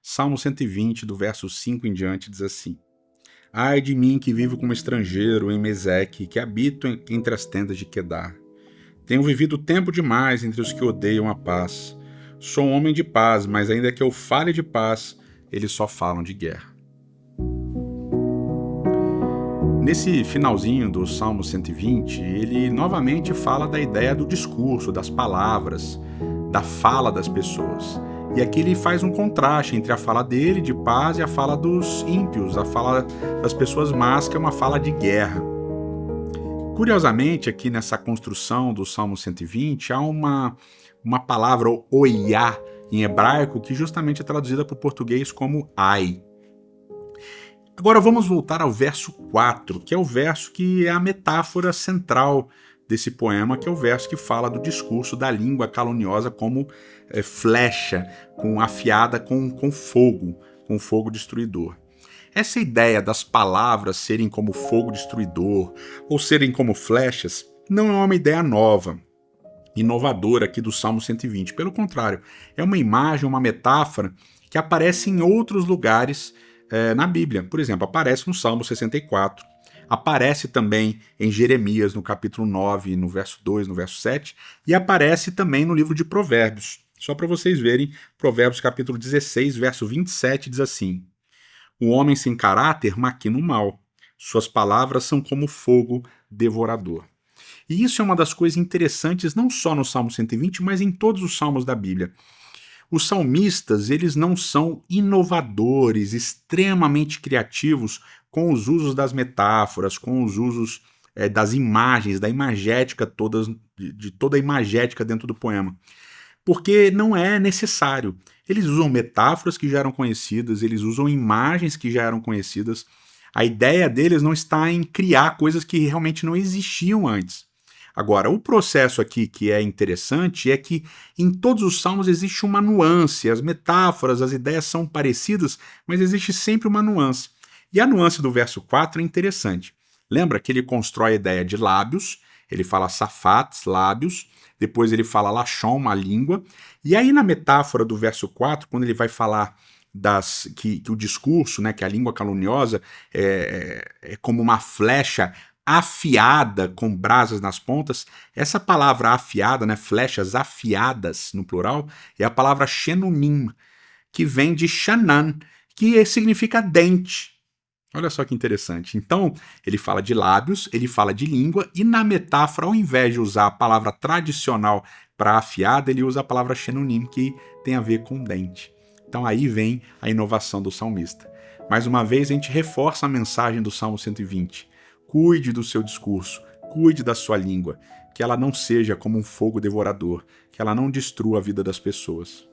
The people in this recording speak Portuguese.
Salmo 120, do verso 5 em diante, diz assim: Ai de mim que vivo como estrangeiro em Meseque, que habito entre as tendas de Quedar. Tenho vivido tempo demais entre os que odeiam a paz. Sou um homem de paz, mas ainda que eu fale de paz, eles só falam de guerra. Nesse finalzinho do Salmo 120, ele novamente fala da ideia do discurso, das palavras, da fala das pessoas. E aqui ele faz um contraste entre a fala dele, de paz, e a fala dos ímpios, a fala das pessoas más, que é uma fala de guerra. Curiosamente, aqui nessa construção do Salmo 120, há uma palavra, oiá, em hebraico, que justamente é traduzida para o português como ai. Agora vamos voltar ao verso 4, que é o verso que é a metáfora central desse poema, que é o verso que fala do discurso da língua caluniosa como flecha, afiada com fogo destruidor. Essa ideia das palavras serem como fogo destruidor ou serem como flechas não é uma ideia nova, inovadora aqui do Salmo 120. Pelo contrário, é uma imagem, uma metáfora que aparece em outros lugares na Bíblia. Por exemplo, aparece no Salmo 64, aparece também em Jeremias, no capítulo 9, no verso 2, no verso 7, e aparece também no livro de Provérbios. Só para vocês verem, Provérbios capítulo 16, verso 27, diz assim: O homem sem caráter maquina o mal, suas palavras são como fogo devorador. E isso é uma das coisas interessantes não só no Salmo 120, mas em todos os salmos da Bíblia. Os salmistas, eles não são inovadores, extremamente criativos com os usos das metáforas, com os usos das imagens, da imagética de toda a imagética dentro do poema. Porque não é necessário. Eles usam metáforas que já eram conhecidas, eles usam imagens que já eram conhecidas. A ideia deles não está em criar coisas que realmente não existiam antes. Agora, o processo aqui que é interessante é que em todos os salmos existe uma nuance, as metáforas, as ideias são parecidas, mas existe sempre uma nuance. E a nuance do verso 4 é interessante. Lembra que ele constrói a ideia de lábios, ele fala safat, lábios, depois ele fala lashon, uma língua, e aí na metáfora do verso 4, quando ele vai falar que o discurso, né, que a língua caluniosa é como uma flecha afiada com brasas nas pontas, essa palavra afiada, né, flechas afiadas no plural, é a palavra shenunim, que vem de shanan, que significa dente. Olha só que interessante. Então, ele fala de lábios, ele fala de língua, e na metáfora, ao invés de usar a palavra tradicional para afiada, ele usa a palavra shenunim, que tem a ver com dente. Então aí vem a inovação do salmista. Mais uma vez, a gente reforça a mensagem do Salmo 120. Cuide do seu discurso, cuide da sua língua, que ela não seja como um fogo devorador, que ela não destrua a vida das pessoas.